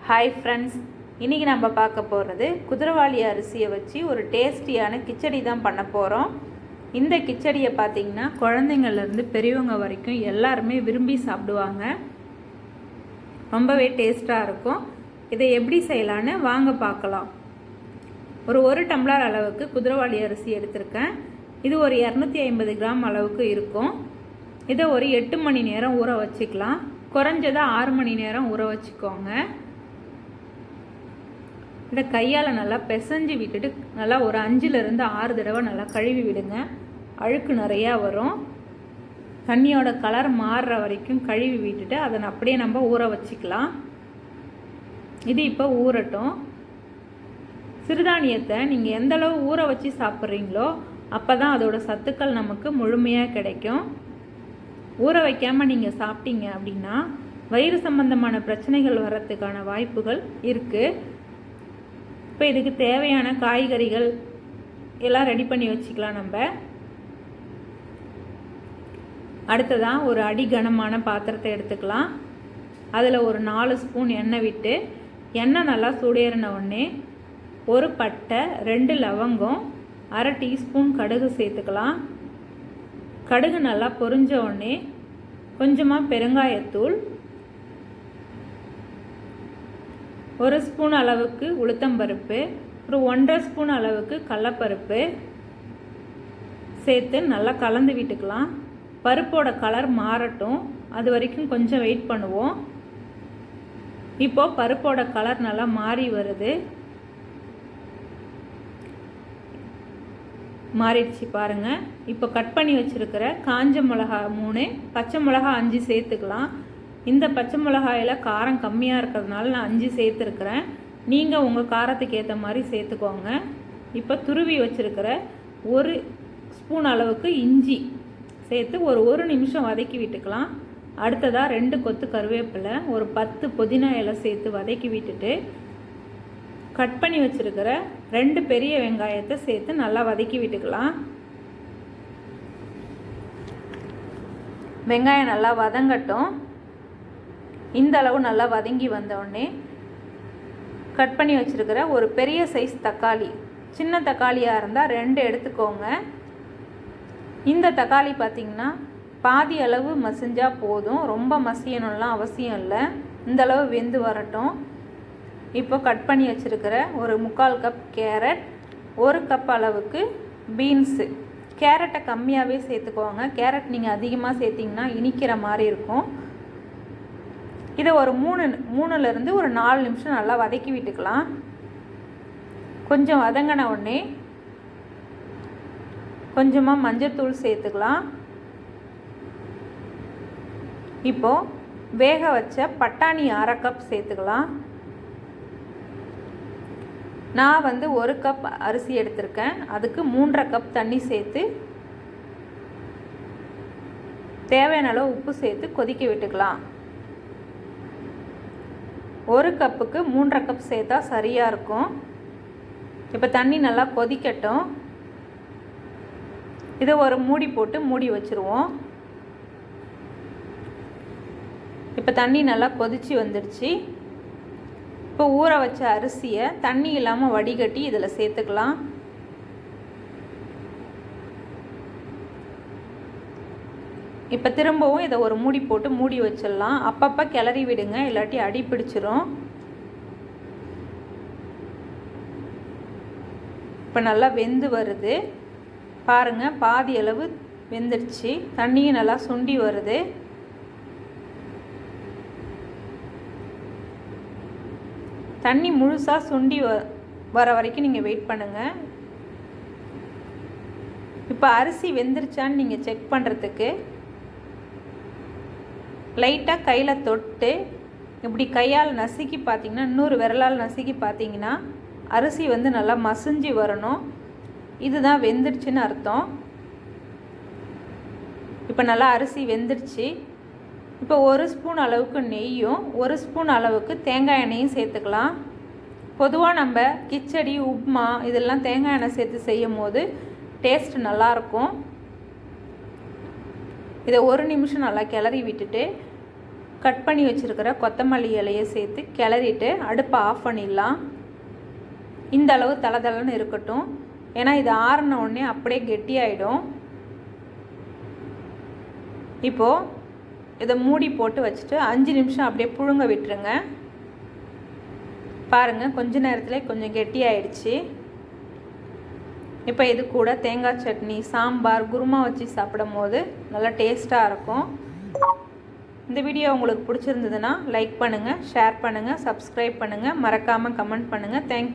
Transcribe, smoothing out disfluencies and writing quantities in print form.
Hi friends, இன்றைக்கி நம்ம பார்க்க போகிறது குதிரைவாலி அரிசியை வச்சு ஒரு டேஸ்டியான கிச்சடி தான் பண்ண போகிறோம். இந்த கிச்சடியை பார்த்திங்கன்னா குழந்தைங்கள்லேருந்து பெரியவங்க வரைக்கும் எல்லாருமே விரும்பி சாப்பிடுவாங்க. ரொம்பவே டேஸ்ட்டாக இருக்கும். இதை எப்படி செய்யலான்னு வாங்க பார்க்கலாம். ஒரு டம்ளர் அளவுக்கு குதிரைவாலி அரிசி எடுத்திருக்கேன். இது ஒரு 250 கிராம் அளவுக்கு இருக்கும். இதை ஒரு 8 மணி நேரம் ஊற வச்சுக்கலாம். குறைஞ்சதாக 6 மணி நேரம் ஊற வச்சுக்கோங்க. இதை கையால் நல்லா பிசைஞ்சு விட்டுட்டு நல்லா ஒரு 5லேருந்து 6 தடவை நல்லா கழுவி விடுங்க. அழுக்கு நிறையா வரும். தண்ணியோட கலர் மாறுற வரைக்கும் கழுவி விட்டுட்டு அதை அப்படியே நம்ம ஊற வச்சுக்கலாம். இது இப்போ ஊறட்டும். சிறுதானியத்தை நீங்கள் எந்தளவு ஊற வச்சு சாப்பிட்றீங்களோ அப்போ தான் அதோட சத்துக்கள் நமக்கு முழுமையாக கிடைக்கும். ஊற வைக்காமல் நீங்கள் சாப்பிட்டீங்க அப்படின்னா வயிறு சம்பந்தமான பிரச்சனைகள் வர்றதுக்கான வாய்ப்புகள் இருக்குது. இப்போ இதுக்கு தேவையான காய்கறிகள் எல்லாம் ரெடி பண்ணி வச்சுக்கலாம். நம்ம அடுத்ததாக ஒரு அடி கனமான பாத்திரத்தை எடுத்துக்கலாம். அதில் ஒரு 4 ஸ்பூன் எண்ணெய் விட்டு எண்ணெய் நல்லா சூடேறின உடனே ஒரு பட்டை, 2 லவங்கம், அரை டீஸ்பூன் கடுகு சேர்த்துக்கலாம். கடுகு நல்லா பொரிஞ்ச உடனே கொஞ்சமாக பெருங்காயத்தூள், 1 ஸ்பூன் அளவுக்கு உளுத்தம்பருப்பு, ஒரு 1.5 ஸ்பூன் அளவுக்கு கடலைப்பருப்பு சேர்த்து நல்லா கலந்து விட்டுக்கலாம். பருப்போட கலர் மாறட்டும், அது வரைக்கும் கொஞ்சம் வெயிட் பண்ணுவோம். இப்போது பருப்போட கலர் நல்லா மாறி வருது. மாறிடுச்சு பாருங்கள். இப்போ கட் பண்ணி வச்சுருக்கிற காஞ்ச மிளகா 3, பச்சை மிளகா 5 சேர்த்துக்கலாம். இந்த பச்சை மிளகாயில் காரம் கம்மியாக இருக்கிறதுனால நான் 5 சேர்த்துருக்குறேன். நீங்கள் உங்கள் காரத்துக்கு ஏற்ற மாதிரி சேர்த்துக்கோங்க. இப்போ துருவி வச்சுருக்கிற 1 ஸ்பூன் அளவுக்கு இஞ்சி சேர்த்து ஒரு நிமிஷம் வதக்கி விட்டுக்கலாம். அடுத்ததாக 2 கொத்து கருவேப்பிலை, ஒரு 10 புதினா இலை சேர்த்து வதக்கி விட்டுட்டு கட் பண்ணி வச்சுருக்கிற 2 பெரிய வெங்காயத்தை சேர்த்து நல்லா வதக்கி விட்டுக்கலாம். வெங்காயம் நல்லா வதங்கட்டும். இந்த அளவு நல்லா வதங்கி வந்தோடனே கட் பண்ணி வச்சுருக்கிற ஒரு பெரிய சைஸ் தக்காளி, சின்ன தக்காளியாக இருந்தால் 2 எடுத்துக்கோங்க. இந்த தக்காளி பார்த்திங்கன்னா பாதி அளவு மசிஞ்சால் போதும், ரொம்ப மசியணும்லாம் அவசியம் இல்லை. இந்த அளவு வெந்து வரட்டும். இப்போ கட் பண்ணி வச்சுருக்கிற ஒரு 3/4 கப் கேரட், 1 கப் அளவுக்கு பீன்ஸு. கேரட்டை கம்மியாகவே சேர்த்துக்கோங்க. கேரட் நீங்கள் அதிகமாக சேர்த்திங்கன்னா இனிக்கிற மாதிரி இருக்கும். இதை ஒரு 3லேருந்து ஒரு 4 நிமிஷம் நல்லா வதக்கி விட்டுக்கலாம். கொஞ்சம் வதங்கின உடனே கொஞ்சமாக மஞ்சத்தூள் சேர்த்துக்கலாம். இப்போது வேக வச்ச பட்டாணி 1/2 கப் சேர்த்துக்கலாம். நான் 1 கப் அரிசி எடுத்திருக்கேன். அதுக்கு 3.5 கப் தண்ணி சேர்த்து தேவையான அளவு உப்பு சேர்த்து கொதிக்க விட்டுக்கலாம். 1 கப்புக்கு 3.5 கப் சேர்த்தா சரியாக இருக்கும். இப்போ தண்ணி நல்லா கொதிக்கட்டும். இதை ஒரு மூடி போட்டு மூடி வச்சுருவோம். இப்போ தண்ணி நல்லா கொதித்து வந்துடுச்சு. இப்போ ஊற வச்ச அரிசியை தண்ணி இல்லாமல் வடிகட்டி இதில் சேர்த்துக்கலாம். இப்போ திரும்பவும் இதை ஒரு மூடி போட்டு மூடி வச்சிடலாம். அப்பப்போ கிளறி விடுங்க, இல்லாட்டி அடி பிடிச்சிரும். இப்போ நல்லா வெந்து வருது பாருங்கள். பாதி அளவு வெந்துடுச்சு. தண்ணியும் நல்லா சுண்டி வருது. தண்ணி முழுசாக சுண்டி வர வரைக்கும் நீங்கள் வெயிட் பண்ணுங்கள். இப்போ அரிசி வெந்துருச்சான்னு நீங்கள் செக் பண்ணுறதுக்கு லைட்டாக கையில் தொட்டு இப்படி கையால் நசுக்கி பார்த்தீங்கன்னா, இன்னொரு விரலால் நசுக்கி பார்த்தீங்கன்னா அரிசி நல்லா மசிஞ்சு வரணும். இதுதான் வெந்துருச்சுன்னு அர்த்தம். இப்போ நல்லா அரிசி வெந்துருச்சு. இப்போ 1 ஸ்பூன் அளவுக்கு நெய்யும் 1 ஸ்பூன் அளவுக்கு தேங்காய் எண்ணெயும் சேர்த்துக்கலாம். பொதுவாக நம்ம கிச்சடி, உப்மா இதெல்லாம் தேங்காய் எண்ணெய் சேர்த்து செய்யும் போது டேஸ்ட் நல்லாயிருக்கும். இதை 1 நிமிஷம் நல்லா கிளறி விட்டுட்டு கட் பண்ணி வச்சுருக்கிற கொத்தமல்லி இலையை சேர்த்து கிளறிட்டு அடுப்பை ஆஃப் பண்ணிடலாம். இந்த அளவு தளதளன்னு இருக்கட்டும். ஏன்னா இது ஆறின உடனே அப்படியே கெட்டியாயிடும். இப்போது இதை மூடி போட்டு வச்சுட்டு 5 நிமிஷம் அப்படியே புழுங்க விட்டுருங்க. பாருங்கள், கொஞ்ச நேரத்தில் கொஞ்சம் கெட்டியாயிடுச்சு. இப்போ இது கூட தேங்காய் சட்னி, சாம்பார், குருமா வச்சு சாப்பிடும் போது நல்லா டேஸ்ட்டாக இருக்கும். இந்த வீடியோ உங்களுக்கு பிடிச்சிருந்ததுன்னா லைக் பண்ணுங்கள், ஷேர் பண்ணுங்கள், சப்ஸ்கிரைப் பண்ணுங்கள், மறக்காமல் கமெண்ட் பண்ணுங்கள். தேங்க்யூ.